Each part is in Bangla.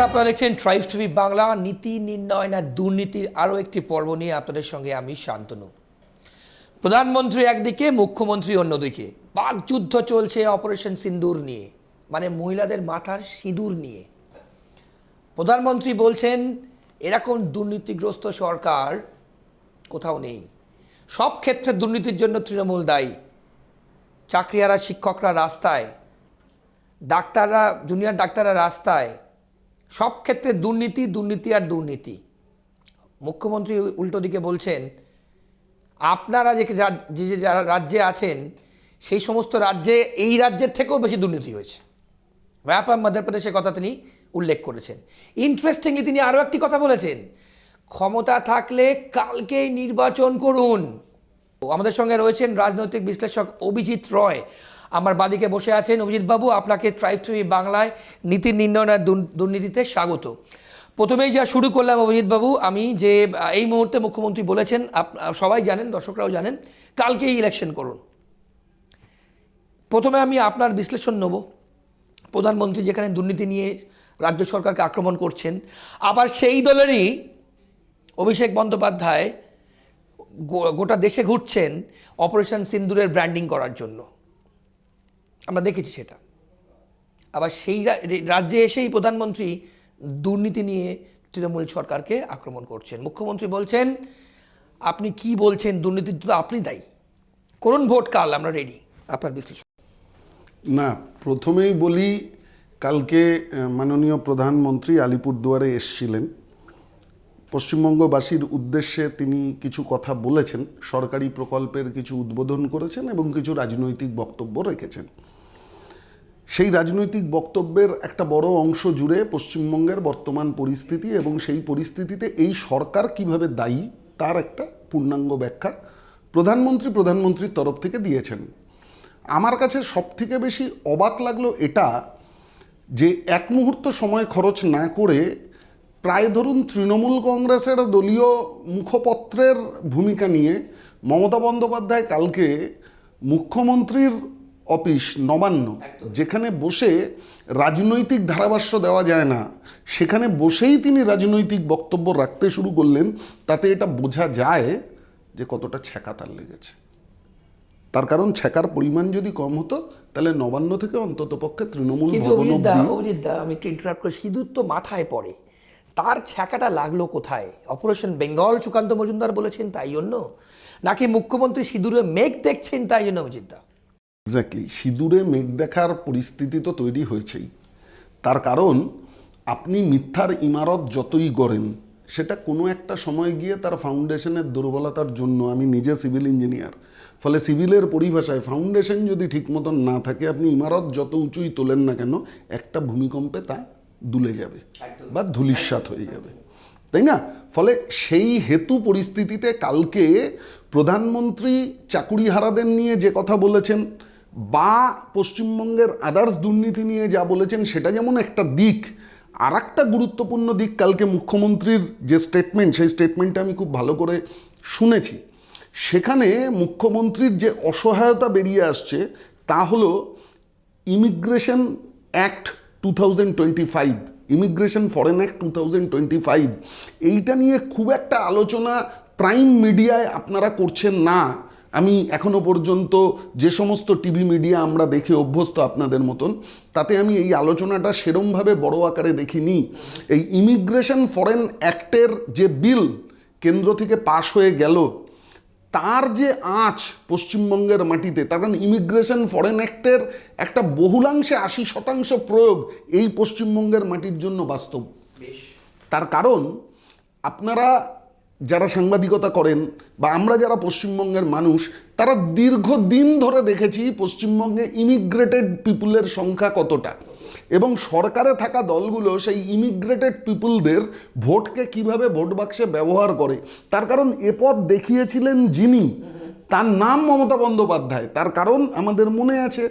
নমস্কার, আপনারা দেখছেন ট্রাইবস টিভি বাংলা। নীতি নির্ণয় না দুর্নীতির আরও একটি পর্ব নিয়ে আপনাদের সঙ্গে আমি শান্তনু। প্রধানমন্ত্রী একদিকে, মুখ্যমন্ত্রী অন্যদিকে। বাকযুদ্ধ চলছে অপারেশন সিন্দুর নিয়ে, মানে মহিলাদের মাথার সিঁদুর নিয়ে। প্রধানমন্ত্রী বলছেন এরকম দুর্নীতিগ্রস্ত সরকার কোথাও নেই, সব ক্ষেত্রে দুর্নীতির জন্য তৃণমূল দায়ী। চাকরিহারা শিক্ষকরা রাস্তায়, ডাক্তাররা, জুনিয়র ডাক্তাররা রাস্তায়, সব ক্ষেত্রে দুর্নীতি দুর্নীতি আর দুর্নীতি। মুখ্যমন্ত্রী উল্টো দিকে বলছেন আপনারা যে রাজ্যে আছেন সেই সমস্ত রাজ্যে এই রাজ্যের থেকেও বেশি দুর্নীতি হয়েছে। ব্যাপার মধ্যপ্রদেশের কথা তিনি উল্লেখ করেছেন। ইন্টারেস্টিংলি তিনি আরও একটি কথা বলেছেন, ক্ষমতা থাকলে কালকেই নির্বাচন করুন। আমাদের সঙ্গে রয়েছেন রাজনৈতিক বিশ্লেষক অভিজিৎ রয়। আমার বাদিকে বসে আছেন অভিজিৎ বাবু। আপনাকে ট্রাইবস টিভি বাংলায় নীতি নির্ণয় আর দুর্নীতিতে স্বাগত। প্রথমেই যা শুরু করলাম অভিজিৎ বাবু, আমি যে এই মুহূর্তে মুখ্যমন্ত্রী বলেছেন, সবাই জানেন, দর্শকরাও জানেন, কালকেই ইলেকশন করুন। প্রথমে আমি আপনার বিশ্লেষণ নেব। প্রধানমন্ত্রী যেখানে দুর্নীতি নিয়ে রাজ্য সরকারকে আক্রমণ করছেন, আবার সেই দলেরই অভিষেক বন্দ্যোপাধ্যায় গোটা দেশে ঘুরছেন অপারেশন সিন্দুরের ব্র্যান্ডিং করার জন্য। আমরা দেখেছি সেটা। আবার সেই রাজ্যে এসেই প্রধানমন্ত্রী দুর্নীতি নিয়ে তৃণমূল সরকারকে আক্রমণ করছেন। মুখ্যমন্ত্রী বলছেন আপনি কি বলছেন, দুর্নীতির তো আপনি দায়ী, করুন ভোট কাল, আমরা রেডি। আপনার বিশ্লেষণ। না, প্রথমেই বলি, কালকে মাননীয় প্রধানমন্ত্রী আলিপুরদুয়ারে এসেছিলেন। পশ্চিমবঙ্গবাসীর উদ্দেশ্যে তিনি কিছু কথা বলেছেন, সরকারি প্রকল্পের কিছু উদ্বোধন করেছেন এবং কিছু রাজনৈতিক বক্তব্য রেখেছেন। সেই রাজনৈতিক বক্তব্যের একটা বড় অংশ জুড়ে পশ্চিমবঙ্গের বর্তমান পরিস্থিতি এবং সেই পরিস্থিতিতে এই সরকার কিভাবে দায়ী তার একটা পূর্ণাঙ্গ ব্যাখ্যা প্রধানমন্ত্রীর তরফ থেকে দিয়েছেন। আমার কাছে সবথেকে বেশি অবাক লাগলো এটা যে এক মুহূর্ত সময় খরচ না করে প্রায় ধরুন তৃণমূল কংগ্রেসের দলীয় মুখপত্রের ভূমিকা নিয়ে মমতা বন্দ্যোপাধ্যায় কালকে মুখ্যমন্ত্রীর অফিস নবান্ন, যেখানে বসে রাজনৈতিক ধারাভাষ্য দেওয়া যায় না, সেখানে বসেই তিনি রাজনৈতিক বক্তব্য রাখতে শুরু করলেন। তাতে এটা বোঝা যায় যে কতটা ছ্যাঁকা তার লেগেছে। তার কারণ ছ্যাঁকার পরিমাণ যদি কম হতো তাহলে নবান্ন থেকে অন্তত পক্ষে তৃণমূল। কিন্তু অভিজিৎদা, আমি একটু ইন্টারাপ্ট করি, সিঁদুর তো মাথায় পড়ে, তার ছ্যাঁকাটা লাগলো কোথায়? অপারেশন বেঙ্গল সুকান্ত মজুমদার বলেছেন তাই জন্য, নাকি মুখ্যমন্ত্রী সিঁদুরে মেঘ দেখছেন তাই জন্য? অভিজিৎদা, এক্স্যাক্টলি, সিঁদুরে মেঘ দেখার পরিস্থিতি তো তৈরি হয়েছেই। তার কারণ আপনি মিথ্যার ইমারত যতই গড়েন, সেটা কোনো একটা সময় গিয়ে তার ফাউন্ডেশনের দুর্বলতার জন্য, আমি নিজে সিভিল ইঞ্জিনিয়ার, ফলে সিভিলের পরিভাষায় ফাউন্ডেশন যদি ঠিক মতন না থাকে, আপনি ইমারত যত উঁচুই তোলেন না কেন, একটা ভূমিকম্পে তা দুলে যাবে বা ধূলিসাৎ হয়ে যাবে, তাই না? ফলে সেই হেতু পরিস্থিতিতে কালকে প্রধানমন্ত্রী চাকুরিহারাদের নিয়ে যে কথা বলেছেন বা পশ্চিমবঙ্গের আদার্স দুর্নীতি নিয়ে যা বলেছেন, সেটা যেমন একটা দিক, আর একটা গুরুত্বপূর্ণ দিক কালকে মুখ্যমন্ত্রীর যে স্টেটমেন্ট, সেই স্টেটমেন্টটা আমি খুব ভালো করে শুনেছি। সেখানে মুখ্যমন্ত্রীর যে অসহায়তা বেরিয়ে আসছে তা হলো immigration act 2025, immigration foreign act 2025, এইটা নিয়ে খুব একটা আলোচনা প্রাইম মিডিয়ায় আপনারা করছেন না। আমি এখনো পর্যন্ত যে সমস্ত টিভি মিডিয়া আমরা দেখে অভ্যস্ত আপনাদের মতন, তাতে আমি এই আলোচনাটা সেরমভাবে বড় আকারে দেখিনি। এই ইমিগ্রেশন ফরেন অ্যাক্টের যে বিল কেন্দ্র থেকে পাশ হয়ে গেল, তার যে আঁচ পশ্চিমবঙ্গের মাটিতে, তার কারণ ইমিগ্রেশন ফরেন অ্যাক্টের একটা বহুলাংশে 80% প্রয়োগ এই পশ্চিমবঙ্গের মাটির জন্য বাস্তব। তার কারণ আপনারা যারা সাংবাদিকতা করেন বা আমরা যারা পশ্চিমবঙ্গের মানুষ, তারা দীর্ঘদিন ধরে দেখেছি পশ্চিমবঙ্গে ইমিগ্রেটেড পিপুলের সংখ্যা কতটা, এবং সরকারে থাকা দলগুলো সেই ইমিগ্রেটেড পিপুলদের ভোটকে কিভাবে ভোট বাক্সে ব্যবহার করে। তার কারণ এ পথ দেখিয়েছিলেন যিনি, তার নাম মমতা বন্দ্যোপাধ্যায়। তার কারণ আমাদের মনে আছে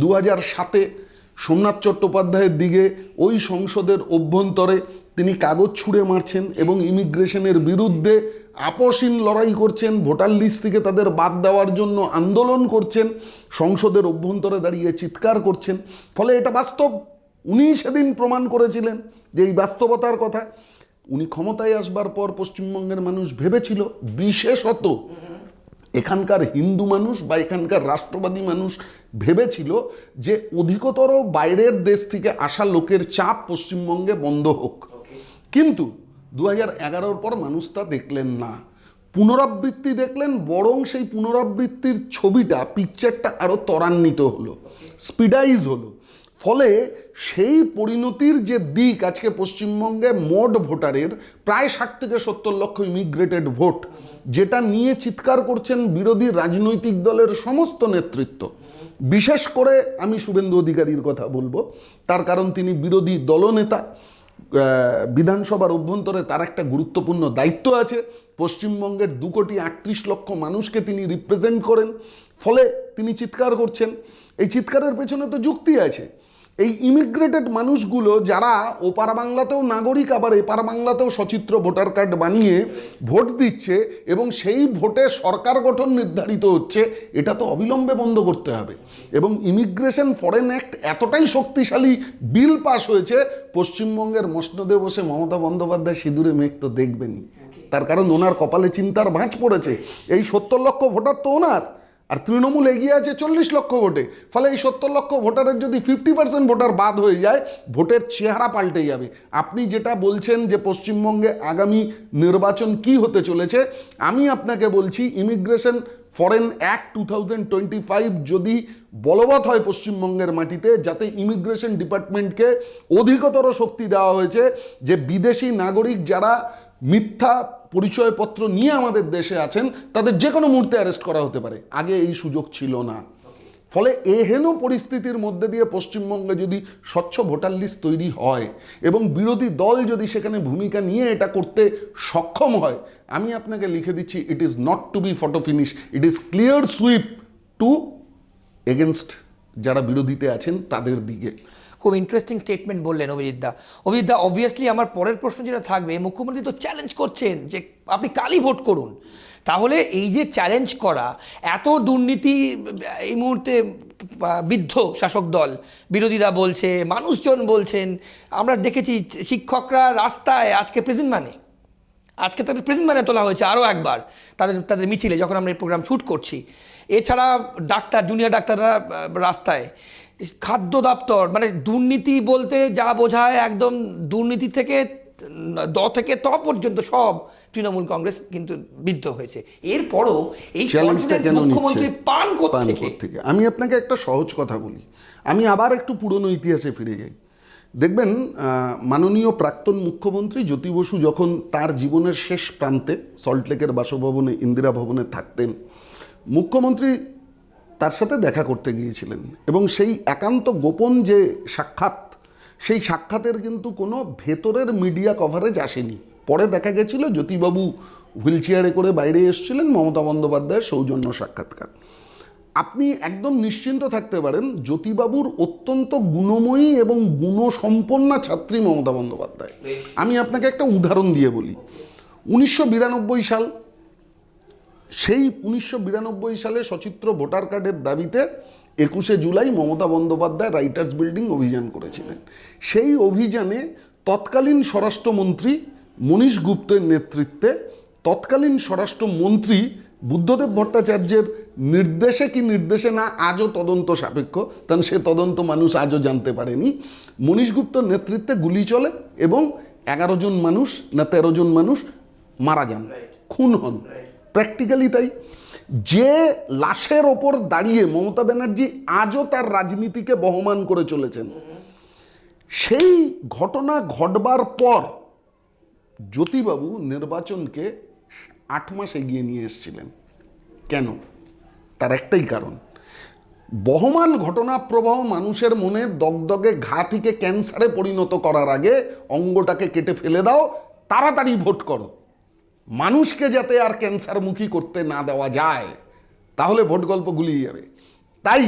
2007-এ সোমনাথ চট্টোপাধ্যায়ের দিকে ওই সংসদের অভ্যন্তরে তিনি কাগজ ছুঁড়ে মারছেন এবং ইমিগ্রেশনের বিরুদ্ধে আপসহীন লড়াই করছেন, ভোটার লিস্ট থেকে তাদের বাদ দেওয়ার জন্য আন্দোলন করছেন, সংসদের অভ্যন্তরে দাঁড়িয়ে চিৎকার করছেন। ফলে এটা বাস্তব, উনিই সেদিন প্রমাণ করেছিলেন যে এই বাস্তবতার কথা। উনি ক্ষমতায় আসবার পর পশ্চিমবঙ্গের মানুষ ভেবেছিল, বিশেষত এখানকার হিন্দু মানুষ বা এখানকার রাষ্ট্রবাদী মানুষ ভেবেছিল যে অধিকতর বাইরের দেশ থেকে আসা লোকের চাপ পশ্চিমবঙ্গে বন্ধ হোক। কিন্তু 2011-র পর মানুষ তা দেখলেন না, পুনরাবৃত্তি দেখলেন, বরং সেই পুনরাবৃত্তির ছবিটা, পিকচারটা আরও ত্বরান্বিত হলো, স্পিডাইজ হলো। ফলে সেই পরিণতির যে দিক, আজকে পশ্চিমবঙ্গে মোট ভোটারের প্রায় 60 থেকে 70 লক্ষ ইমিগ্রেটেড ভোট, যেটা নিয়ে চিৎকার করছেন বিরোধী রাজনৈতিক দলের সমস্ত নেতৃত্ব। বিশেষ করে আমি শুভেন্দু অধিকারীর কথা বলবো, তার কারণ তিনি বিরোধী দলনেতা, বিধানসভার অভ্যন্তরে তার একটা গুরুত্বপূর্ণ দায়িত্ব আছে। পশ্চিমবঙ্গের 2,38,00,000 মানুষকে তিনি রিপ্রেজেন্ট করেন, ফলে তিনি চিৎকার করছেন। এই চিৎকারের পেছনে তো যুক্তি আছে। এই ইমিগ্রেটেড মানুষগুলো যারা ওপার বাংলাতেও নাগরিক, আবার এপার বাংলাতেও সচিত্র ভোটার কার্ড বানিয়ে ভোট দিচ্ছে এবং সেই ভোটে সরকার গঠন নির্ধারিত হচ্ছে, এটা তো অবিলম্বে বন্ধ করতে হবে। এবং ইমিগ্রেশন ফরেন অ্যাক্ট এতটাই শক্তিশালী বিল পাস হয়েছে, পশ্চিমবঙ্গের মসনদে বসে মমতা বন্দ্যোপাধ্যায় সিঁদুরে মেঘ তো দেখবেনই। তার কারণ ওনার কপালে চিন্তার ভাঁজ পড়েছে। এই 70 লক্ষ ভোটার তো ওনার, আর তৃণমূল এগিয়ে আছে 40 লক্ষ ভোটে। ফলে এই 70 লক্ষ ভোটারের যদি 50% ভোটার বাদ হয়ে যায়, ভোটের চেহারা পাল্টে যাবে। আপনি যেটা বলছেন যে পশ্চিমবঙ্গে আগামী নির্বাচন কি হতে চলেছে, আমি আপনাকে বলছি ইমিগ্রেশন ফরেন অ্যাক্ট 2025 যদি বলবৎ হয় পশ্চিমবঙ্গের মাটিতে, যাতে ইমিগ্রেশন ডিপার্টমেন্টকে অধিকতর শক্তি দেওয়া হয়েছে, যে বিদেশি নাগরিক যারা মিথ্যা পরিচয়পত্র নিয়ে আমাদের দেশে আছেন তাদের যে কোনো মুহূর্তে অ্যারেস্ট করা হতে পারে। আগে এই সুযোগ ছিল না। ফলে এহেন পরিস্থিতির মধ্যে দিয়ে পশ্চিমবঙ্গে যদি স্বচ্ছ ভোটার লিস্ট তৈরি হয় এবং বিরোধী দল যদি সেখানে ভূমিকা নিয়ে এটা করতে সক্ষম হয়, আমি আপনাকে লিখে দিচ্ছি, it is not to be photo finish, it is clear sweep to against যারা বিরোধীতে আছেন তাদের দিকে। খুব ইন্টারেস্টিং স্টেটমেন্ট বললেন অভিজিৎদা। অভিজিৎদা, অবভিয়াসলি আমার পরের প্রশ্ন যেটা থাকবে, মুখ্যমন্ত্রী তো চ্যালেঞ্জ করছেন যে আপনি কালই ভোট করুন। তাহলে এই যে চ্যালেঞ্জ করা, এত দুর্নীতি এই মুহূর্তে বিদ্ধ শাসক দল, বিরোধীরা বলছে, মানুষজন বলছেন, আমরা দেখেছি শিক্ষকরা রাস্তায় আজকে প্রেজেন্ট আজকে তাদের প্রেজেন্ট তোলা হয়েছে আরও একবার তাদের মিছিলে, যখন আমরা এই প্রোগ্রাম শ্যুট করছি। এছাড়া ডাক্তার, জুনিয়র ডাক্তাররা রাস্তায়, খাদ্য দপ্তর, মানে দুর্নীতি বলতে যা বোঝায় একদম দুর্নীতি থেকে দ থেকে ত পর্যন্ত সব তৃণমূল কংগ্রেস কিন্তু বিদ্ধ হয়েছে। এরপরও এই কনফিডেন্স মুখ্যমন্ত্রী পান কোত্থেকে? আমি আপনাকে একটা সহজ কথা বলি, আমি আবার একটু পুরনো ইতিহাসে ফিরে যাই। দেখবেন মাননীয় প্রাক্তন মুখ্যমন্ত্রী জ্যোতি বসু যখন তার জীবনের শেষ প্রান্তে সল্টলেকের বাসভবনে, ইন্দিরা ভবনে থাকতেন, মুখ্যমন্ত্রী তার সাথে দেখা করতে গিয়েছিলেন এবং সেই একান্ত গোপন যে সাক্ষাৎ, সেই সাক্ষাতের কিন্তু কোনো ভেতরের মিডিয়া কভারেজ আসেনি। পরে দেখা গেছিল জ্যোতিবাবু হুইল চেয়ারে করে বাইরে এসেছিলেন, মমতা বন্দ্যোপাধ্যায়ের সৌজন্য সাক্ষাৎকার। আপনি একদম নিশ্চিন্ত থাকতে পারেন, জ্যোতিবাবুর অত্যন্ত গুণময়ী এবং গুণসম্পন্না ছাত্রী মমতা বন্দ্যোপাধ্যায়। আমি আপনাকে একটা উদাহরণ দিয়ে বলি। 1992 সাল, সেই 1992 সালে সচিত্র ভোটার কার্ডের দাবিতে 21শে জুলাই মমতা বন্দ্যোপাধ্যায় রাইটার্স বিল্ডিং অভিযান করেছিলেন। সেই অভিযানে তৎকালীন স্বরাষ্ট্রমন্ত্রী মনীশ গুপ্তের নেতৃত্বে তৎকালীন স্বরাষ্ট্রমন্ত্রী বুদ্ধদেব ভট্টাচার্যের নির্দেশে কি নির্দেশে না আজও তদন্ত সাপেক্ষ, কারণ সে তদন্ত মানুষ আজও জানতে পারেনি, মনীশ গুপ্তর নেতৃত্বে গুলি চলে এবং 11 জন মানুষ না 13 জন মানুষ মারা যান, খুন হন। প্র্যাকটিক্যালি তাই। যে লাশের ওপর দাঁড়িয়ে মমতা ব্যানার্জি আজও তার রাজনীতিকে বহমান করে চলেছেন, সেই ঘটনা ঘটবার পর জ্যোতিবাবু নির্বাচনকে 8 মাস এগিয়ে নিয়ে এসেছিলেন। কেন? তার একটাই কারণ, বহমান ঘটনা প্রবাহ মানুষের মনে দগদগে ঘা থেকে ক্যান্সারে পরিণত করার আগে অঙ্গটাকে কেটে ফেলে দাও, তাড়াতাড়ি ভোট করো। মানুষকে যাতে আর ক্যান্সারমুখী করতে না দেওয়া যায়, তাহলে ভোট গল্প গুলিয়ে যাবে। তাই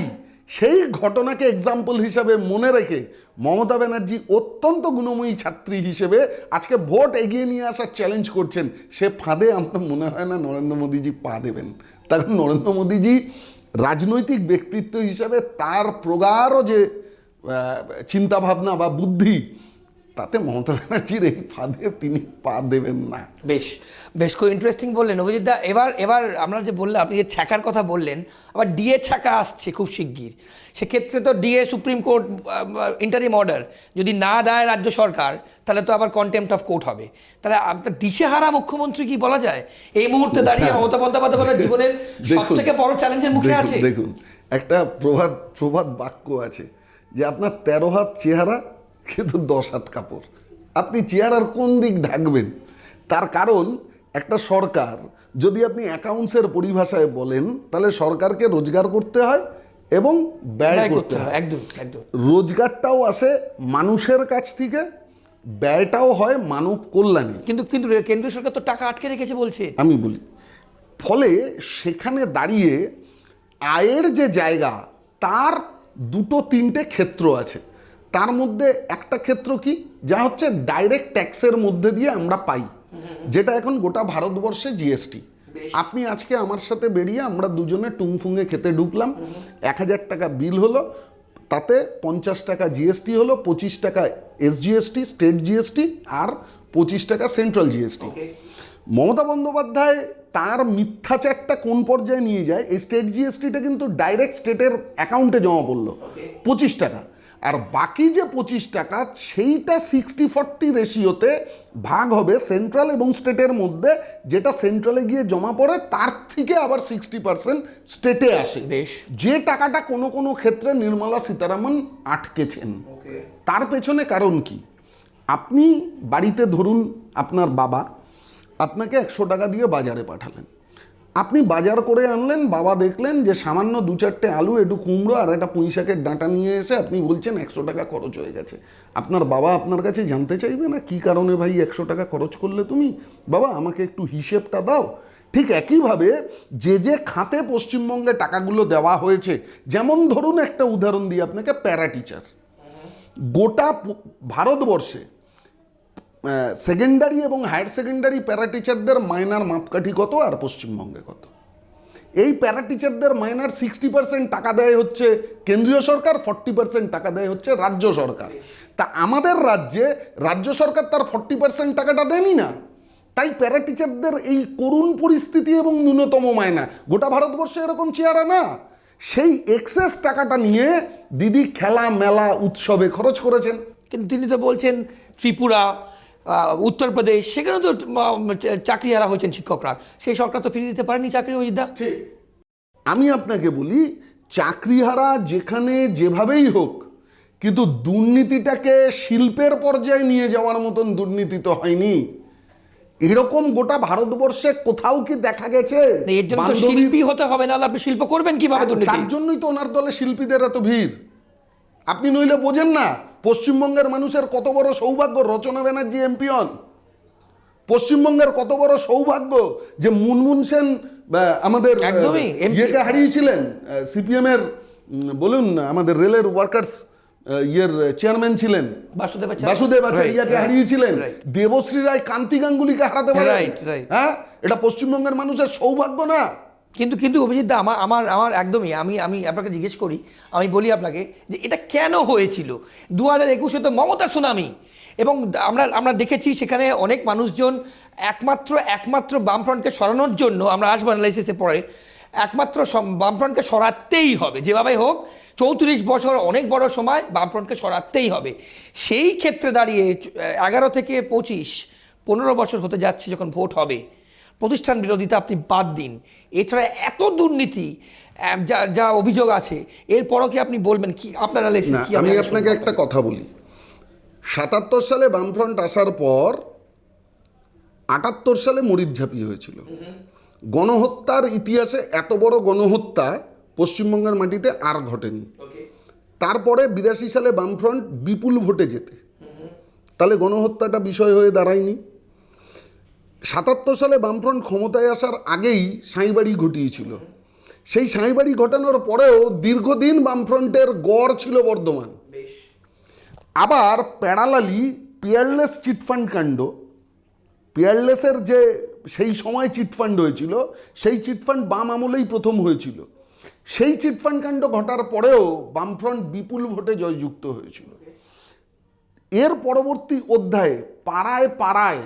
সেই ঘটনাকে এক্সাম্পল হিসাবে মনে রেখে মমতা ব্যানার্জি অত্যন্ত গুণময়ী ছাত্রী হিসেবে আজকে ভোট এগিয়ে নিয়ে আসার চ্যালেঞ্জ করছেন। সে ফাঁদে আমার মনে হয় না নরেন্দ্র মোদীজি পা দেবেন। তার নরেন্দ্র মোদীজি রাজনৈতিক ব্যক্তিত্ব হিসাবে তার প্রগাঢ় যে চিন্তা ভাবনা বা বুদ্ধি, তাতে মমতা ব্যানার্জির এই ফাঁদে তিনি পা দেবেন না। বেশ বেশ খুব ইন্টারেস্টিং বললেন অভিজিৎ দা। এবার আমরা যে বললাম, আপনি যে ছ্যাকার কথা বললেন, আবার ডিএ ছ্যাকা আসছে খুব শিগগির। সেক্ষেত্রে তো DA supreme court interim order যদি না দেয় রাজ্য সরকার, তাহলে তো আবার কন্টেম্পট অফ কোর্ট হবে। তাহলে আপনার দিশেহারা মুখ্যমন্ত্রী কি বলা যায় এই মুহূর্তে দাঁড়িয়ে? মমতা বন্দ্যোপাধ্যায় জীবনের সব থেকে বড় চ্যালেঞ্জের মুখে আছে। দেখুন, একটা প্রবাদ বাক্য আছে যে আপনার 13 হাত চেহারা কিন্তু 10 হাত কাপড়। আপনি চেহারার কোন দিক ঢাকবেন? তার কারণ একটা সরকার, যদি আপনি অ্যাকাউন্টসের পরিভাষায় বলেন, তাহলে সরকারকে রোজগার করতে হয় এবং ব্যয় করতে হয়। একদম একদম। রোজগারটাও আসে মানুষের কাছ থেকে, ব্যয়টাও হয় মানব কল্যাণে। কিন্তু কিন্তু কেন্দ্রীয় সরকার তো টাকা আটকে রেখেছে বলছে। আমি বলি, ফলে সেখানে দাঁড়িয়ে আয়ের যে জায়গা, তার 2-3টে ক্ষেত্র আছে। তার মধ্যে একটা ক্ষেত্র কি, যা হচ্ছে ডাইরেক্ট ট্যাক্সের মধ্যে দিয়ে আমরা পাই, যেটা এখন গোটা ভারতবর্ষে জিএসটি। আপনি আজকে আমার সাথে বেরিয়ে আমরা দুজনে টুংফুঙে খেতে ঢুকলাম, 1000 টাকা বিল হলো, তাতে 50 টাকা জিএসটি হলো, 25 টাকা এসজিএসটি স্টেট জিএসটি, আর 25 টাকা সেন্ট্রাল জিএসটি। মমতা বন্দ্যোপাধ্যায় তার মিথ্যাচারটা কোন পর্যায়ে নিয়ে যায়, এই স্টেট জিএসটিটা কিন্তু ডাইরেক্ট স্টেটের অ্যাকাউন্টে জমা পড়লো 25 টাকা, আর বাকি যে 25 টাকা সেইটা 60-40 রেশিওতে ভাগ হবে সেন্ট্রাল এবং স্টেটের মধ্যে, যেটা সেন্ট্রালে গিয়ে জমা পড়ে, তার থেকে আবার 60% স্টেটে আসে। যে টাকাটা কোনো কোনো ক্ষেত্রে নির্মলা সীতারামন আটকেছেন। তার পেছনে কারণ কি? আপনি বাড়িতে ধরুন আপনার বাবা আপনাকে 100 টাকা দিয়ে বাজারে পাঠালেন, আপনি বাজার করে আনলেন, বাবা দেখলেন যে সামান্য 2-4টে আলু, একটু কুমড়ো আর একটা পুঁই শাকের ডাঁটা নিয়ে এসে আপনি বলছেন 100 টাকা খরচ হয়ে গেছে। আপনার বাবা আপনার কাছে জানতে চাইবে না কী কারণে ভাই 100 টাকা খরচ করলে তুমি? বাবা আমাকে একটু হিসেবটা দাও। ঠিক একইভাবে যে খাতে পশ্চিমবঙ্গে টাকাগুলো দেওয়া হয়েছে, যেমন ধরুন একটা উদাহরণ দিই আপনাকে, প্যারা টিচার। গোটা ভারতবর্ষে সেকেন্ডারি এবং হায়ার সেকেন্ডারি প্যারা টিচারদের মাইনার মাপকাঠি কত আর পশ্চিমবঙ্গে কত? এই প্যারা টিচারদের মাইনার 60% টাকা দেয় হচ্ছে কেন্দ্রীয় সরকার, 40% টাকা দেয় হচ্ছে রাজ্য সরকার। তা আমাদের রাজ্যে রাজ্য সরকার তার 40% টাকাটা দেয়নি না, তাই প্যারা টিচারদের এই করুণ পরিস্থিতি এবং ন্যূনতম মায়না। গোটা ভারতবর্ষে এরকম চেহারা না। সেই এক্সেস টাকাটা নিয়ে দিদি খেলা মেলা উৎসবে খরচ করেছেন। কিন্তু তিনি তো বলছেন ত্রিপুরা, উত্তরপ্রদেশ, সেখানে তো চাকরিহারা হয়েছেন শিক্ষকরা, সেই সরকার তো ফিরিয়ে দিতে পারেনি চাকরি। অজিতদা, আমি আপনাকে বলি, চাকরিহারা যেখানে যেভাবেই হোক, কিন্তু দুর্নীতিটাকে শিল্পের পর্যায়ে নিয়ে যাওয়ার মতন দুর্নীতি তো হয়নি। এরকম গোটা ভারতবর্ষে কোথাও কি দেখা গেছে? এর জন্য তো শিল্পী হতে হবে, না আপনি শিল্প করবেন কিভাবে? তার জন্যই তো ওনার দলে শিল্পীদের এত ভিড়। আপনি নইলে বোঝেন না পশ্চিমবঙ্গের মানুষের কত বড় সৌভাগ্য রচনা ব্যানার্জি এমপি হন। পশ্চিমবঙ্গের কত বড় সৌভাগ্য যে মুনমুন সেন আমাদের ইয়েকে হারিয়েছিলেন, সিপিএম এর বলুন আমাদের রেলের ওয়ার্কার্স ইয়ের চেয়ারম্যান ছিলেন বাসুদেব আচারিয়াকে হারিয়েছিলেন, দেবশ্রী রায় কান্তি গাঙ্গুলিকে হারাতে পারে। হ্যাঁ, এটা পশ্চিমবঙ্গের মানুষের সৌভাগ্য না? কিন্তু অভিজিৎ দা, আমার একদমই, আমি আপনাকে জিজ্ঞেস করি, আমি বলি আপনাকে যে এটা কেন হয়েছিল? 2021-এ তো মমতা সুনামি, এবং আমরা দেখেছি সেখানে অনেক মানুষজন একমাত্র বামফ্রন্টকে সরানোর জন্য, আমরা আসবো অ্যানালাইসিসে পরে, একমাত্র বামফ্রন্টকে সরাতেই হবে যেভাবে হোক। 34 বছর অনেক বড় সময়, বামফ্রন্টকে সরাতেই হবে। সেই ক্ষেত্রে দাঁড়িয়ে 11 থেকে 15 বছর হতে যাচ্ছে যখন ভোট হবে, প্রতিষ্ঠান বিরোধিতা আপনি বাদ দিন, এছাড়া এত দুর্নীতি যা অভিযোগ আছে, এরপরও কি আপনি বলবেন কি আপনার অ্যানালাইসিস কি? আমি আপনাকে একটা কথা বলি, 77 সালে বামফ্রন্ট আসার পর 78 সালে মরিচঝাঁপি হয়েছিল। গণহত্যার ইতিহাসে এত বড় গণহত্যা পশ্চিমবঙ্গের মাটিতে আর ঘটেনি। তারপরে 82 সালে বামফ্রন্ট বিপুল ভোটে জেতে, তাহলে গণহত্যাটা বিষয় হয়ে দাঁড়ায়নি। 77 সালে বামফ্রন্ট ক্ষমতায় আসার আগেই সাঁইবাড়ি ঘটিয়েছিল। সেই সাঁইবাড়ি ঘটানোর পরেও দীর্ঘদিন বামফ্রন্টের গড় ছিল বর্ধমান। আবার প্যারালালি পিয়ারলেস চিটফান্ড কাণ্ড, পিয়ারলেসের যে সেই সময় চিটফান্ড হয়েছিল, সেই চিটফান্ড বাম আমলেই প্রথম হয়েছিল। সেই চিটফান্ড কাণ্ড ঘটার পরেও বামফ্রন্ট বিপুল ভোটে জয়যুক্ত হয়েছিল। এর পরবর্তী অধ্যায়ে পাড়ায় পাড়ায়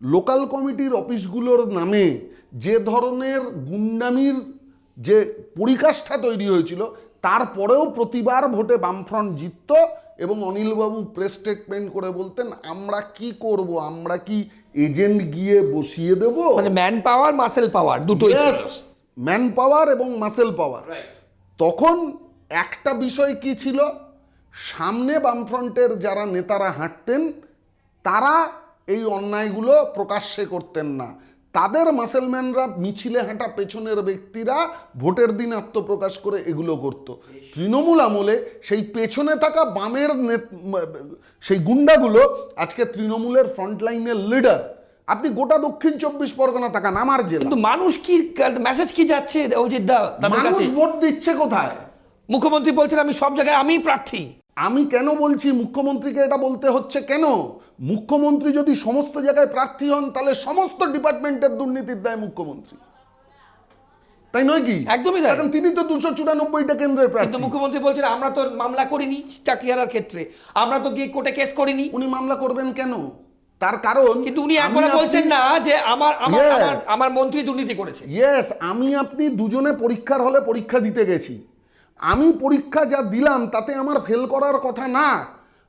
লোকাল কমিটির অফিসগুলোর নামে যে ধরনের গুন্ডামির যে পরিকাষ্ঠা তৈরি হয়েছিল, তারপরেও প্রতিবার ভোটে বামফ্রন্ট জিতত এবং অনিলবাবু প্রেস স্টেটমেন্ট করে বলতেন, আমরা কি করব, আমরা কি এজেন্ট গিয়ে বসিয়ে দেব? মানে ম্যান পাওয়ার মাসেল পাওয়ার দুটোই ছিল। ম্যান পাওয়ার এবং মাসেল পাওয়ার। তখন একটা বিষয় কি ছিল, সামনে বামফ্রন্টের যারা নেতারা হাঁটতেন তারা এই অন্যায়গুলো প্রকাশ্যে করতেন না, তাদের মাসেলম্যানরা মিছিলে হাঁটা পেছনের ব্যক্তিরা ভোটের দিন আত্মপ্রকাশ করে এগুলো করত। তৃণমূল আমলে সেই পেছনে থাকা বামের সেই গুন্ডাগুলো আজকে তৃণমূলের ফ্রন্টলাইনের লিডার। আপনি গোটা দক্ষিণ 24 পরগনা তাকান, আমার জেলা, কিন্তু মানুষ কি মেসেজ কি যাচ্ছে অজিত দা তাদের মানুষ কাছে? ভোট দিচ্ছে কোথায়? মুখ্যমন্ত্রী বলছেন আমি সব জায়গায় আমিই প্রার্থী। আমি কেন বলছি মুখ্যমন্ত্রীকে এটা বলতে হচ্ছে কেন? মুখ্যমন্ত্রী যদি সমস্ত জায়গায় প্রার্থী হন তাহলে সমস্ত ডিপার্টমেন্টের দুর্নীতির দায় মুখ্যমন্ত্রী, তাই নয় কি? একদমই তাই। এখন তিনি তো 294টা কেন্দ্রের কিন্তু প্রার্থী। মুখ্যমন্ত্রী বলছেন আমরা তো মামলা করিনি চাকরিহারার ক্ষেত্রে, আমরা তো গিয়ে কোর্টে কেস করিনি। উনি মামলা করবেন কেন? তার কারণ কিন্তু উনি একবার বলছেন না যে আমার আমার আমার মন্ত্রী দুর্নীতি করেছে। ইয়েস, আমি আপনি দুজনে পরীক্ষার হলে পরীক্ষা দিতে গেছি, আমি পরীক্ষা যা দিলাম তাতে আমার ফেল করার কথা না।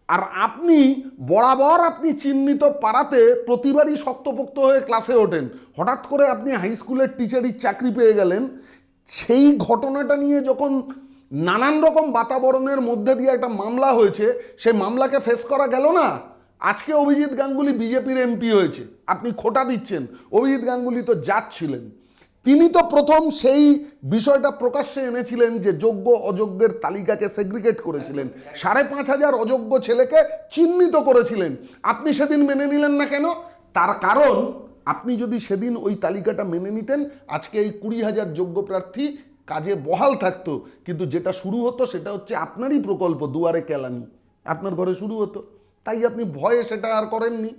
আর আপনি বরাবর আপনি চিহ্নিত পাড়াতে প্রতিবারই শক্তপোক্ত হয়ে ক্লাসে ওঠেন, হঠাৎ করে আপনি হাই স্কুলের টিচারের চাকরি পেয়ে গেলেন। সেই ঘটনাটা নিয়ে যখন নানান রকম বাতাবরণের মধ্যে দিয়ে একটা মামলা হয়েছে, সেই মামলাকে ফেস করা গেল না। আজকে অভিজিৎ গাঙ্গুলি বিজেপির এমপি হয়েছে, আপনি খোঁটা দিচ্ছেন। অভিজিৎ গাঙ্গুলি তো জাজ ছিলেন, তিনি তো প্রথম সেই বিষয়টা প্রকাশ্যে এনেছিলেন যে যোগ্য অযোগ্যের তালিকাকে সেগ্রিগেট করেছিলেন, 5,500 অযোগ্য ছেলেকে চিহ্নিত করেছিলেন। আপনি সেদিন মেনে নিলেন না কেন? তার কারণ আপনি যদি সেদিন ওই তালিকাটা মেনে নিতেন, আজকে এই 20,000 যোগ্য প্রার্থী কাজে বহাল থাকতো। কিন্তু যেটা শুরু হতো সেটা হচ্ছে আপনারই প্রকল্প দুয়ারে কেলানি, আপনার ঘরে শুরু হতো, তাই আপনি ভয়ে সেটা আর করেননি।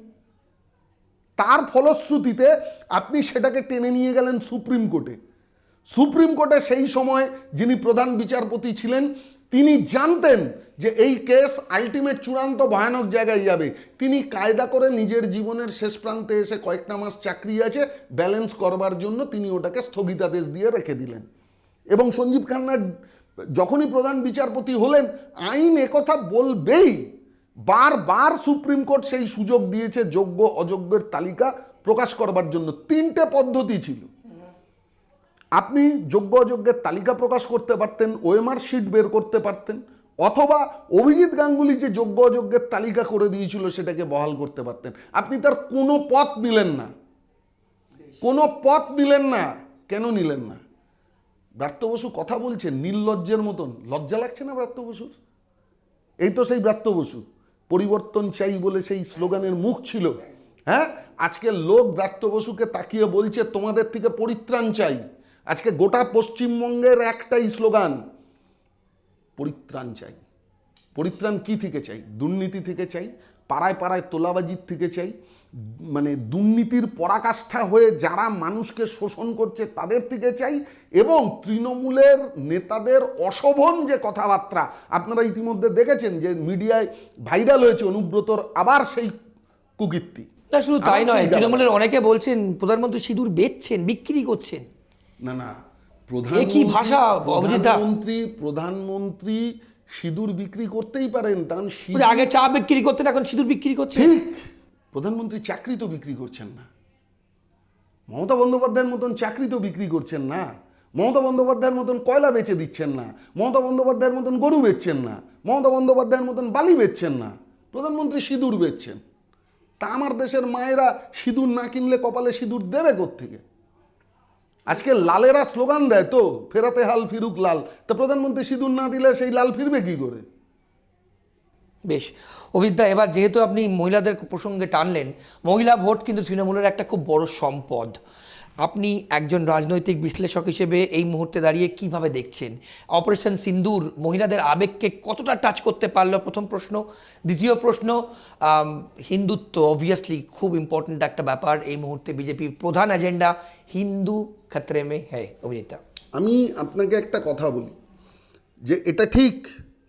তার ফলশ্রুতিতে আপনি সেটাকে টেনে নিয়ে গেলেন সুপ্রিম কোর্টে। সুপ্রিম কোর্টে সেই সময় যিনি প্রধান বিচারপতি ছিলেন তিনি জানতেন যে এই কেস আলটিমেট চূড়ান্ত ভয়ানক জায়গায় যাবে। তিনি কায়দা করে নিজের জীবনের শেষ প্রান্তে এসে কয়েকটা মাস চাকরি আছে ব্যালেন্স করবার জন্য তিনি ওটাকে স্থগিতাদেশ দিয়ে রেখে দিলেন। এবং সঞ্জীব খান্না যখনই প্রধান বিচারপতি হলেন, আইন একথা বলবেই, বারবার সুপ্রিম কোর্ট সেই সুযোগ দিয়েছে যোগ্য অযোগ্যের তালিকা প্রকাশ করবার জন্য। 3টে পদ্ধতি ছিল, আপনি যোগ্য অযোগ্যের তালিকা প্রকাশ করতে পারতেন, ওএমআর শিট বের করতে পারতেন, অথবা অভিজিৎ গাঙ্গুলি যে যোগ্য অযোগ্যের তালিকা করে দিয়েছিল সেটাকে বহাল করতে পারতেন। আপনি তার কোনো পথ নিলেন না, কোনো পথ নিলেন না। কেন নিলেন না? ব্রাত্য বসু কথা বলছেন নির্লজ্জের মতন, লজ্জা লাগছে না ব্রাত্য বসুর? এই তো সেই ব্রাত্য বসু, পরিবর্তন চাই বলে সেই স্লোগানের মুখ ছিল। হ্যাঁ, আজকে লোক ব্রাত্য বসুকে তাকিয়ে বলছে তোমাদের থেকে পরিত্রাণ চাই। আজকে গোটা পশ্চিমবঙ্গের একটাই স্লোগান, পরিত্রাণ চাই। পরিত্রাণ কি থেকে চাই? দুর্নীতি থেকে চাই, পাড়ায় পাড়ায় তোলাবাজির থেকে চাই, মানে দুর্নীতির পরাকাষ্ঠা হয়ে যারা মানুষকে শোষণ করছে তাদের থেকে চাই, এবং তৃণমূলের নেতাদের অশোভন যে কথাবার্তা আপনারা ইতিমধ্যে দেখেছেন যে মিডিয়ায় ভাইরাল হয়েছে, অনুব্রতর আবার সেই কুকীর্তি। না শুধু তাই নয়, তৃণমূলের অনেকে বলছেন প্রধানমন্ত্রী সিঁদুর বেচছেন, বিক্রি করছেন। না না, কি ভাষা প্রধানমন্ত্রী সিঁদুর বিক্রি করতেই পারেন, কারণ আগে চা বিক্রি করতেন, এখন সিঁদুর বিক্রি করছেন। ঠিক, প্রধানমন্ত্রী চাকরি তো বিক্রি করছেন না, মমতা বন্দ্যোপাধ্যায়ের মতন চাকরি তো বিক্রি করছেন না, মমতা বন্দ্যোপাধ্যায়ের মতন কয়লা বেচে দিচ্ছেন না, মমতা বন্দ্যোপাধ্যায়ের মতন গরু বেচছেন না, মমতা বন্দ্যোপাধ্যায়ের মতন বালি বেচছেন না, প্রধানমন্ত্রী সিঁদুর বেচছেন। তা আমার দেশের মায়েরা সিঁদুর না কিনলে কপালে সিঁদুর দেবে কোত্থেকে? আজকে লালেরা স্লোগান দেয় তো, ফেরাতে হাল ফিরুক লাল, তা প্রধানমন্ত্রী সিঁদুর না দিলে সেই লাল ফিরবে কি করে? বেশ অভিজ্ঞতা, এবার যেহেতু আপনি মহিলাদের প্রসঙ্গে টানলেন, মহিলা ভোট কিন্তু তৃণমূলের একটা খুব বড় সম্পদ। আপনি একজন রাজনৈতিক বিশ্লেষক হিসেবে এই মুহূর্তে দাঁড়িয়ে কিভাবে দেখছেন অপারেশন সিন্দুর মহিলাদের আবেগকে কতটা টাচ করতে পারলো? প্রথম প্রশ্ন। দ্বিতীয় প্রশ্ন, হিন্দুত্ব অবভিয়াসলি খুব ইম্পর্ট্যান্ট একটা ব্যাপার এই মুহূর্তে, বিজেপির প্রধান এজেন্ডা হিন্দু খতরে মে হ্যায়। অভিজিতা, আমি আপনাকে একটা কথা বলি যে এটা ঠিক,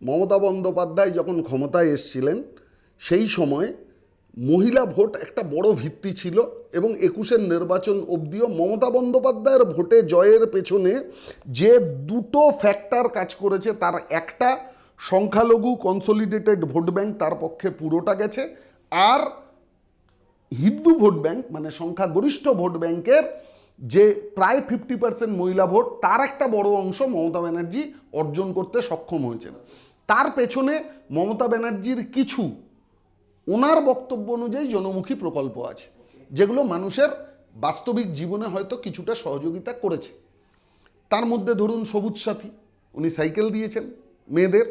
মমতা বন্দ্যোপাধ্যায় যখন ক্ষমতায় এসছিলেন সেই সময় মহিলা ভোট একটা বড় ভিত্তি ছিল, এবং 21-এর নির্বাচন অবধিও মমতা বন্দ্যোপাধ্যায়ের ভোটে জয়ের পেছনে যে দুটো ফ্যাক্টর কাজ করেছে, তার একটা সংখ্যালঘু কনসলিডেটেড ভোট ব্যাংক, তার পক্ষে পুরোটা গেছে, আর হিন্দু ভোট ব্যাংক মানে সংখ্যাগরিষ্ঠ ভোট ব্যাংকের যে প্রায় 50% মহিলা ভোট, তার একটা বড় অংশ মমতা ব্যানার্জি অর্জন করতে সক্ষম হয়েছেন। তার পেছনে মমতা ব্যানার্জির কিছু ওনার বক্তব্য অনুযায়ী জনমুখী প্রকল্প আছে, যেগুলো মানুষের বাস্তবিক জীবনে হয়তো কিছুটা সহযোগিতা করেছে। তার মধ্যে ধরুন সবুজ সাথী, উনি সাইকেল দিয়েছেন মেয়েদের,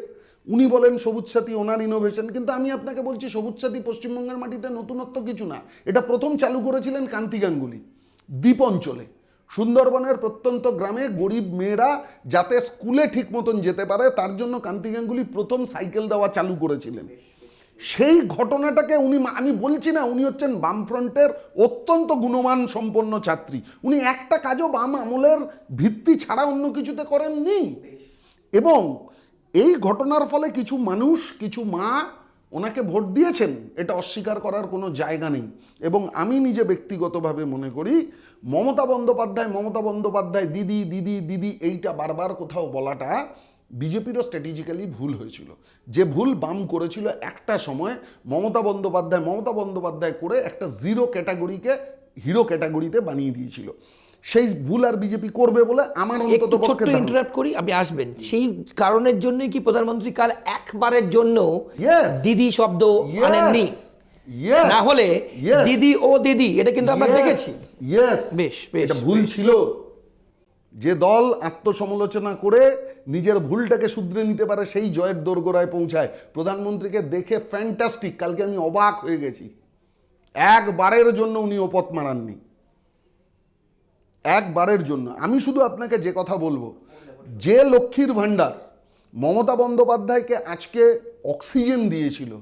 উনি বলেন সবুজ সাথী ওনার ইনোভেশন, কিন্তু আমি আপনাকে বলছি সবুজ সাথী পশ্চিমবঙ্গের মাটিতে নতুনত্ব কিছু না। এটা প্রথম চালু করেছিলেন কান্তি গাঙ্গুলি দ্বীপ অঞ্চলে, সুন্দরবনের প্রত্যন্ত গ্রামে গরিব মেয়েরা যাতে স্কুলে ঠিক মতন যেতে পারে তার জন্য কান্তি গাঙ্গুলি প্রথম সাইকেল দেওয়া চালু করেছিলেন। সেই ঘটনাটাকে আমি বলছি না উনি হচ্ছেন বামফ্রন্টের অত্যন্ত গুণমান সম্পন্ন ছাত্রী, উনি একটা কাজও বাম আমলের ভিত্তি ছাড়া অন্য কিছুতে করেননি। এবং এই ঘটনার ফলে কিছু মানুষ, কিছু মা ওনাকে ভোট দিয়েছেন, এটা অস্বীকার করার কোনো জায়গা নেই। এবং আমি নিজে ব্যক্তিগতভাবে মনে করি মমতা বন্দ্যোপাধ্যায় দিদি দিদি দিদি এইটা বারবার কোথাও বলাটা বিজেপিরও স্ট্র্যাটেজিক্যালি ভুল হয়েছিল। যে ভুল বাম করেছিল একটা সময়, মমতা বন্দ্যোপাধ্যায় করে একটা জিরো ক্যাটাগরিকে হিরো ক্যাটাগরিতে বানিয়ে দিয়েছিল। সেই ভুল আর বিজেপি করবে বলে আমার অন্তত পক্ষে ধারণা। ইন্টারাপ্ট করি, আপনি আসবেন। সেই কারণের জন্যই কি প্রধানমন্ত্রী কাল একবারের জন্য দিদি শব্দ আনেননি? না হলে দিদি ও দিদি এটা কিন্তু আমরা দেখেছি। বেশ এটা ভুল ছিল। যে দল আত্মসমালোচনা করে নিজের ভুলটাকে শুধরে নিতে পারে সেই জয়ের দোরগোড়ায় পৌঁছায়। প্রধানমন্ত্রীকে দেখে ফ্যান্টাস্টিক, কালকে আমি অবাক হয়ে গেছি। একবারের জন্য উনি ওপত মারাননি, একবারের জন্য। আমি শুধু আপনাকে যে কথা বলবো, যে লক্ষ্মীর ভাণ্ডার মমতা বন্দ্যোপাধ্যায়কে আজকে অক্সিজেন দিয়েছিল,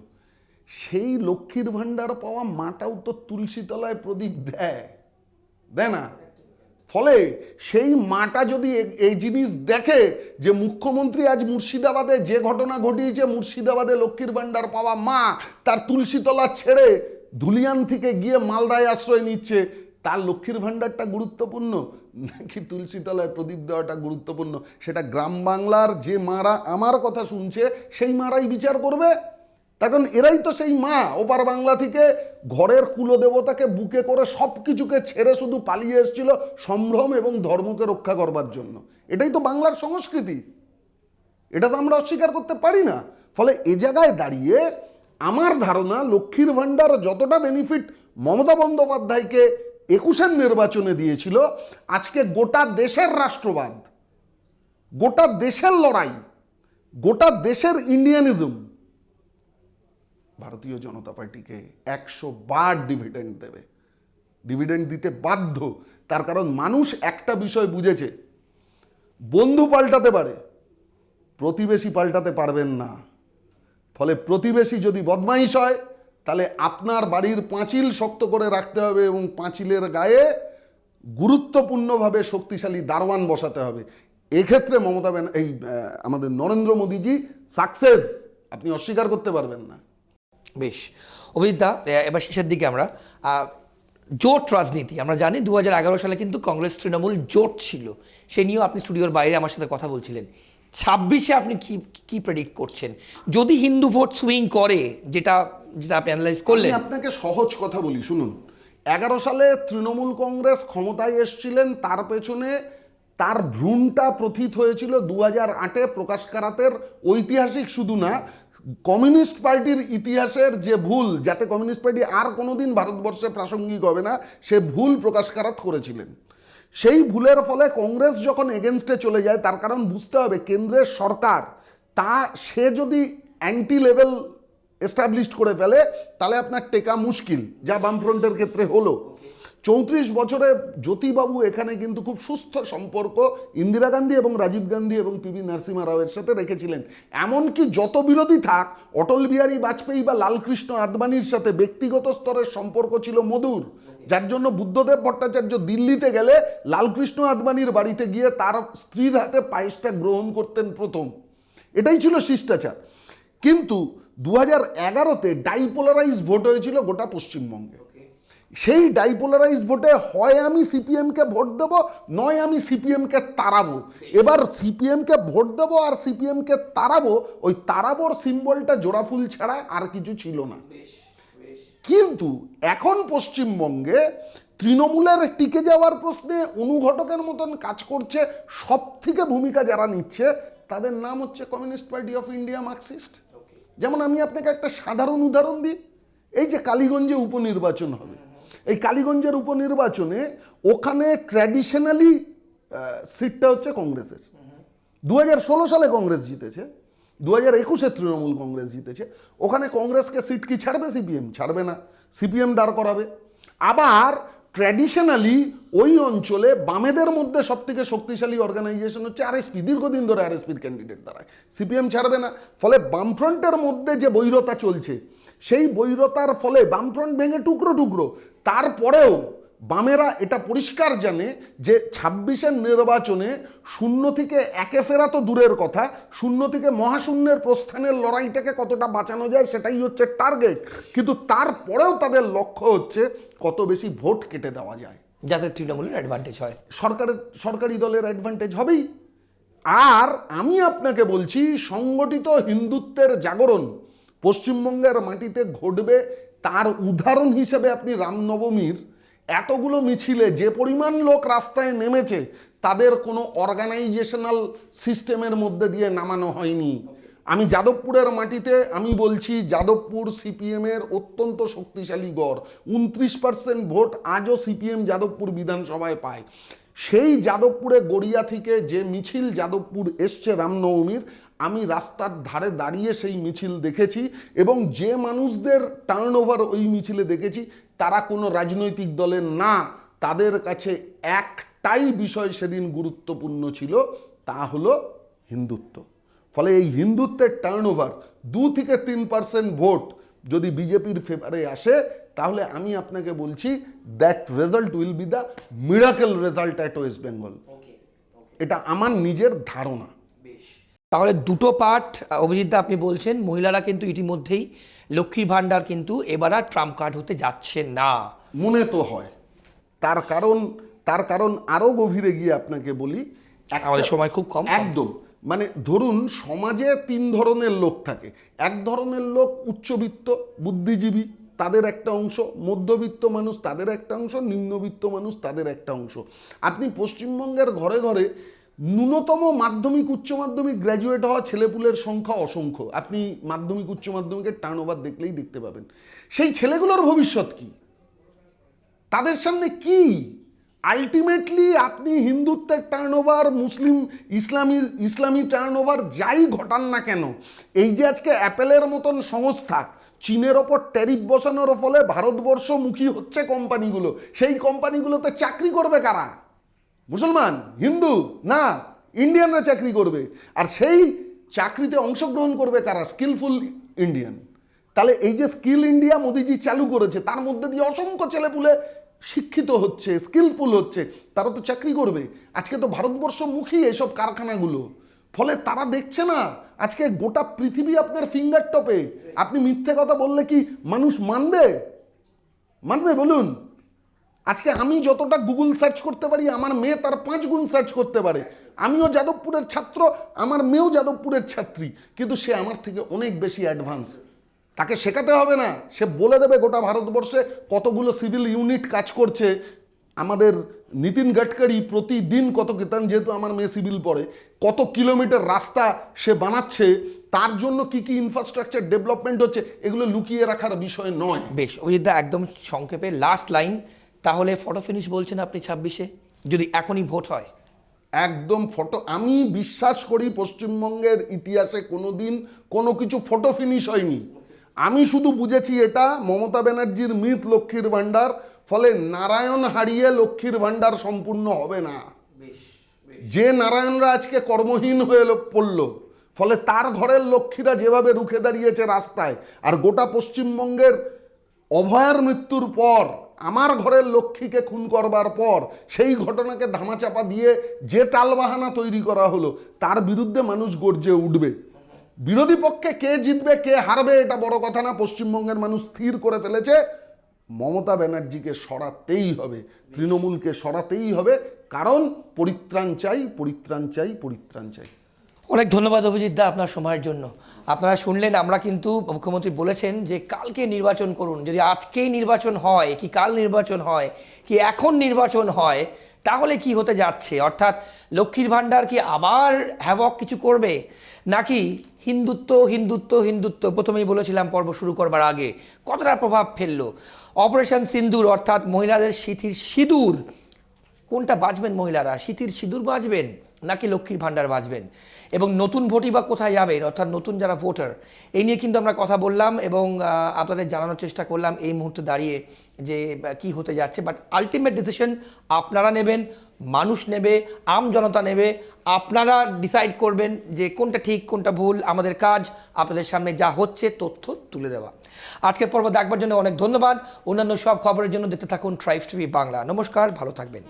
সেই লক্ষ্মীর ভাণ্ডার পাওয়া মাটাও তো তুলসী তলায় প্রদীপ দেয় না। ফলে সেই মাটা যদি এই জিনিস দেখে যে মুখ্যমন্ত্রী আজ মুর্শিদাবাদে যে ঘটনা ঘটিয়েছে, মুর্শিদাবাদে লক্ষ্মীর ভাণ্ডার পাওয়া মা তার তুলসীতলা ছেড়ে ধুলিয়ান থেকে গিয়ে মালদায় আশ্রয় নিচ্ছে, তার লক্ষ্মীর ভাণ্ডারটা গুরুত্বপূর্ণ নাকি তুলসীতলায় প্রদীপ দেওয়াটা গুরুত্বপূর্ণ? সেটা গ্রাম বাংলার যে মারা আমার কথা শুনছে সেই মারাই বিচার করবে। তখন এরাই তো সেই মা ওপার বাংলা থেকে ঘরের কুলদেবতাকে বুকে করে সব কিছুকে ছেড়ে শুধু পালিয়ে এসেছিল সম্ভ্রম এবং ধর্মকে রক্ষা করবার জন্য। এটাই তো বাংলার সংস্কৃতি, এটা তো আমরা অস্বীকার করতে পারি না। ফলে এ জায়গায় দাঁড়িয়ে আমার ধারণা লক্ষ্মীর ভাণ্ডার যতটা বেনিফিট মমতা বন্দ্যোপাধ্যায়কে 21-এর নির্বাচনে দিয়েছিল, আজকে গোটা দেশের রাষ্ট্রবাদ, গোটা দেশের লড়াই, গোটা দেশের ইন্ডিয়ানিজম ভারতীয় জনতা পার্টিকে 100 বার ডিভিডেন্ড দেবে, ডিভিডেন্ড দিতে বাধ্য। তার কারণ মানুষ একটা বিষয় বুঝেছে, বন্ধু পাল্টাতে পারে, প্রতিবেশী পাল্টাতে পারবেন না। ফলে প্রতিবেশী যদি বদমাইশ হয় তাহলে আপনার বাড়ির পাঁচিল শক্ত করে রাখতে হবে এবং পাঁচিলের গায়ে গুরুত্বপূর্ণভাবে শক্তিশালী দারোয়ান বসাতে হবে। এক্ষেত্রে আমাদের নরেন্দ্র মোদীজি সাকসেস আপনি অস্বীকার করতে পারবেন না। বেশ অভিজিৎদা, এবার শেষের দিকে আমরা জোট রাজনীতি আমরা জানি 2011 সালে কিন্তু কংগ্রেস তৃণমূল জোট ছিল, সে নিয়েও আপনি স্টুডিওর বাইরে আমার সাথে কথা বলছিলেন। 26-এ আপনি কি প্রেডিক্ট করছেন যদি হিন্দু ভোট সুইং করে, যেটা আপনি অ্যানালাইজ করলেন? আমি আপনাকে সহজ কথা বলি, শুনুন। 11 সালে তৃণমূল কংগ্রেস ক্ষমতায় এসেছিলেন, তার পেছনে তার ভ্রূণটা প্রথিত হয়েছিল 2008-এ প্রকাশ কারাতের ঐতিহাসিক শুধু না, কমিউনিস্ট পার্টির ইতিহাসের যে ভুল, যাতে কমিউনিস্ট পার্টি আর কোনোদিন ভারতবর্ষে প্রাসঙ্গিক হবে না, সে ভুল প্রকাশ কারাত করেছিলেন। সেই ভুলের ফলে কংগ্রেস যখন এগেনস্টে চলে যায়, তার কারণ বুঝতে হবে কেন্দ্রের সরকার সে যদি অ্যান্টি লেভেল এস্টাবলিশড করে ফেলে তাহলে আপনার টেকা মুশকিল, যা বামফ্রন্টের ক্ষেত্রে হলো। 34 বছরে জ্যোতিবাবু এখানে কিন্তু খুব সুস্থ সম্পর্ক ইন্দিরা গান্ধী এবং রাজীব গান্ধী এবং পিভি নরসিমহা রাওয়ের সাথে রেখেছিলেন। এমনকি যত বিরোধী থাক, অটল বিহারী বাজপেয়ী বা লালকৃষ্ণ আদবানির সাথে ব্যক্তিগত স্তরের সম্পর্ক ছিল মধুর। যার জন্য বুদ্ধদেব ভট্টাচার্য দিল্লিতে গেলে লালকৃষ্ণ আদবানির বাড়িতে গিয়ে তার স্ত্রীর হাতে পায়েসটা গ্রহণ করতেন প্রথম। এটাই ছিল শিষ্টাচার। কিন্তু 2011-তে ডাইপোলারাইজ ভোট হয়েছিল গোটা পশ্চিমবঙ্গে। সেই ডাইপোলারাইজ ভোটে হয় আমি সিপিএমকে ভোট দেব, নয় আমি সিপিএমকে তাড়াবো। এবার সিপিএমকে ভোট দেবো আর সিপিএমকে তাড়াবো, ওই তাড়াবোর সিম্বলটা জোড়াফুল ছাড়া আর কিছু ছিল না। কিন্তু এখন পশ্চিমবঙ্গে তৃণমূলের টিকে যাওয়ার প্রশ্নে অনুঘটকের মতন কাজ করছে, সব থেকে ভূমিকা যারা নিচ্ছে তাদের নাম হচ্ছে communist party of India, Marxist. যেমন আমি আপনাকে একটা সাধারণ উদাহরণ দিই, এই যে কালীগঞ্জে উপনির্বাচন হবে, এই কালীগঞ্জের উপনির্বাচনে ওখানে ট্র্যাডিশনালি সিটটা হচ্ছে কংগ্রেসের। 2016 সালে কংগ্রেস জিতেছে, 2021-এ তৃণমূল কংগ্রেস জিতেছে। ওখানে কংগ্রেসকে সিট কি ছাড়বে? সিপিএম ছাড়বে না, সিপিএম দাঁড় করাবে। আবার ট্র্যাডিশনালি ওই অঞ্চলে বামেদের মধ্যে সব থেকে শক্তিশালী অর্গানাইজেশন হচ্ছে আরএসপি, দীর্ঘদিন ধরে আরএসপির ক্যান্ডিডেট দাঁড়ায়, সিপিএম ছাড়বে না। ফলে বামফ্রন্টের মধ্যে যে বৈরতা চলছে, সেই বৈরতার ফলে বামফ্রন্ট ভেঙে টুকরো টুকরো। তারপরেও বামেরা এটা পরিষ্কার জানে যে 26-এর নির্বাচনে 0 থেকে 1-এ ফেরা তো দূরের কথা, 0 থেকে মহাশূন্যের প্রস্থানের লড়াইটাকে কতটা বাঁচানো যায় সেটাই হচ্ছে টার্গেট। কিন্তু তারপরেও তাদের লক্ষ্য হচ্ছে কত বেশি ভোট কেটে দেওয়া যায়, যাতে তৃণমূলের অ্যাডভান্টেজ হয়। সরকারি দলের অ্যাডভান্টেজ হবেই। আর আমি আপনাকে বলছি, সংগঠিত হিন্দুত্বের জাগরণ পশ্চিমবঙ্গের মাটিতে ঘটবে। তার উদাহরণ হিসেবে আপনি রামনবমীর এতগুলো মিছিলে যে পরিমাণ লোক রাস্তায় নেমেছে, তাদের কোনো অর্গানাইজেশনাল সিস্টেমের মধ্যে দিয়ে নামানো হয়নি। আমি যাদবপুরের মাটিতে আমি বলছি, যাদবপুর সিপিএমের অত্যন্ত শক্তিশালী গড়, 29% ভোট আজও সিপিএম যাদবপুর বিধানসভায় পায়। সেই যাদবপুরে গড়িয়া থেকে যে মিছিল যাদবপুর এসছে রামনবমীর, আমি রাস্তার ধারে দাঁড়িয়ে সেই মিছিল দেখেছি, এবং যে মানুষদের টার্নওভার ওই মিছিলে দেখেছি তারা কোনো রাজনৈতিক দলের না। তাদের কাছে একটাই বিষয় সেদিন গুরুত্বপূর্ণ ছিল, তা হলো হিন্দুত্ব। ফলে এই হিন্দুত্বের টার্নওভার 2 থেকে 3% ভোট যদি বিজেপির ফেভারে আসে, তাহলে আমি আপনাকে বলছি that result will be the miracle result at West Bengal. এটা আমার নিজের ধারণা। তাহলে দুটো পার্ট অভিজিৎদা আপনি বলছেন, মহিলারা কিন্তু ইতিমধ্যেই লক্ষ্মীর ভাণ্ডার কিন্তু এবার আর ট্রাম্প কার্ড হতে যাচ্ছে না, মনে তো হয়। তার কারণ আরো গভীরে গিয়ে আপনাকে বলি, আমাদের সময় খুব কম। একদম, মানে ধরুন সমাজে 3 ধরনের লোক থাকে। এক ধরনের লোক উচ্চবিত্ত বুদ্ধিজীবী, তাদের একটা অংশ, মধ্যবিত্ত মানুষ তাদের একটা অংশ, নিম্নবিত্ত মানুষ তাদের একটা অংশ। আপনি পশ্চিমবঙ্গের ঘরে ঘরে ন্যূনতম মাধ্যমিক উচ্চ মাধ্যমিক গ্র্যাজুয়েট হওয়া ছেলেপুলের সংখ্যা অসংখ্য। আপনি মাধ্যমিক উচ্চ মাধ্যমিকের টার্নওভার দেখলেই দেখতে পাবেন। সেই ছেলেগুলোর ভবিষ্যৎ কি? তাদের সামনে কি? আলটিমেটলি আপনি হিন্দুত্বের টার্নওভার, মুসলিম ইসলামী টার্নওভার যাই ঘটান না কেন, এই যে আজকে অ্যাপেলের মতন সংস্থা চীনের ওপর ট্যারিফ বসানোর ফলে ভারতবর্ষমুখী হচ্ছে কোম্পানিগুলো, সেই কোম্পানিগুলোতে চাকরি করবে কারা? মুসলমান, হিন্দু না, ইন্ডিয়ানরা চাকরি করবে। আর সেই চাকরিতে অংশগ্রহণ করবে কারা? Skillful Indian. তাহলে এই যে স্কিল ইন্ডিয়া মোদিজি চালু করেছে, তার মধ্যে দিয়ে অসংখ্য ছেলেপুলে শিক্ষিত হচ্ছে, স্কিলফুল হচ্ছে, তারা তো চাকরি করবে। আজকে তো ভারতবর্ষমুখী এসব কারখানাগুলো। ফলে তারা দেখছে না আজকে গোটা পৃথিবী আপনার ফিঙ্গার টপে। আপনি মিথ্যে কথা বললে কি মানুষ মানবে বলুন? আজকে আমি যতটা গুগল সার্চ করতে পারি, আমার মেয়ে তার 5 গুণ সার্চ করতে পারে। আমিও যাদবপুরের ছাত্র, আমার মেয়েও যাদবপুরের ছাত্রী, কিন্তু সে আমার থেকে অনেক বেশি অ্যাডভান্স। তাকে শেখাতে হবে না, সে বলে দেবে গোটা ভারতবর্ষে কতগুলো সিভিল ইউনিট কাজ করছে। আমাদের নীতিন গাডকারি প্রতিদিন কত কিতান, যেহেতু আমার মেয়ে সিভিল পড়ে, কত কিলোমিটার রাস্তা সে বানাচ্ছে, তার জন্য কি কি ইনফ্রাস্ট্রাকচার ডেভেলপমেন্ট হচ্ছে, এগুলো লুকিয়ে রাখার বিষয় নয়। বেশ অভিজিৎদা, একদম সংক্ষেপে লাস্ট লাইন, তাহলে ফটো ফিনিশ বলছেন আপনি 26-এ যদি এখনই ভোট হয়? একদম ফটো, আমি বিশ্বাস করি পশ্চিমবঙ্গের ইতিহাসে কোনোদিন কোনো কিছু ফটো ফিনিশ হয়নি। আমি শুধু বুঝেছি এটা মমতা ব্যানার্জির মিথ লক্ষ্মীর ভাণ্ডার, ফলে নারায়ণ হারিয়ে লক্ষ্মীর ভাণ্ডার সম্পূর্ণ হবে না। যে নারায়ণরা আজকে কর্মহীন হয়ে পড়ল, ফলে তার ঘরের লক্ষ্মীরা যেভাবে রুখে দাঁড়িয়েছে রাস্তায়, আর গোটা পশ্চিমবঙ্গের অভয়ার মৃত্যুর পর আমার ঘরের লক্ষ্মীকে খুন করবার পর সেই ঘটনাকে ধামাচাপা দিয়ে যে টালবাহানা তৈরি করা হলো তার বিরুদ্ধে মানুষ গর্জে উঠবে। বিরোধী পক্ষে কে জিতবে কে হারবে এটা বড় কথা না, পশ্চিমবঙ্গের মানুষ স্থির করে ফেলেছে মমতা ব্যানার্জিকে সরাতেই হবে, তৃণমূলকে সরাতেই হবে, কারণ পরিত্রাণ চাই, পরিত্রাণ চাই, পরিত্রাণ চাই। অনেক ধন্যবাদ অভিজিৎ দা আপনার সময়ের জন্য। আপনারা শুনলেন, আমরা কিন্তু মুখ্যমন্ত্রী বলেছেন যে কালকে নির্বাচন করুন। যদি আজকেই নির্বাচন হয় কি কাল নির্বাচন হয় কি এখন নির্বাচন হয় তাহলে কি হতে যাচ্ছে, অর্থাৎ লক্ষ্মীর ভাণ্ডার কি আবার হ্যাভক কিছু করবে, নাকি হিন্দুত্ব হিন্দুত্ব হিন্দুত্ব প্রথমেই বলেছিলাম পর্ব শুরু করবার আগে কতটা প্রভাব ফেললো। অপারেশন সিন্দুর অর্থাৎ মহিলাদের সিঁথির সিঁদুর, কোনটা বাঁচবেন মহিলারা, সিঁথির সিঁদুর বাঁচবেন নাকি লক্ষ্মীর ভাণ্ডার বাঁচবেন, এবং নতুন ভোটই বা কোথায় যাবেন, অর্থাৎ নতুন যারা ভোটার, এই নিয়ে কিন্তু আমরা কথা বললাম এবং আপনাদের জানানোর চেষ্টা করলাম এই মুহূর্তে দাঁড়িয়ে যে কি হতে যাচ্ছে। বাট আলটিমেট ডিসিশন আপনারা নেবেন, মানুষ নেবে, আম জনতা নেবে, আপনারা ডিসাইড করবেন যে কোনটা ঠিক কোনটা ভুল। আমাদের কাজ আপনাদের সামনে যা হচ্ছে তথ্য তুলে দেওয়া। আজকের পর্ব দেখবার জন্য অনেক ধন্যবাদ। অন্যান্য সব খবরের জন্য দেখতে থাকুন ট্রাইবস টিভি বাংলা। নমস্কার, ভালো থাকবেন।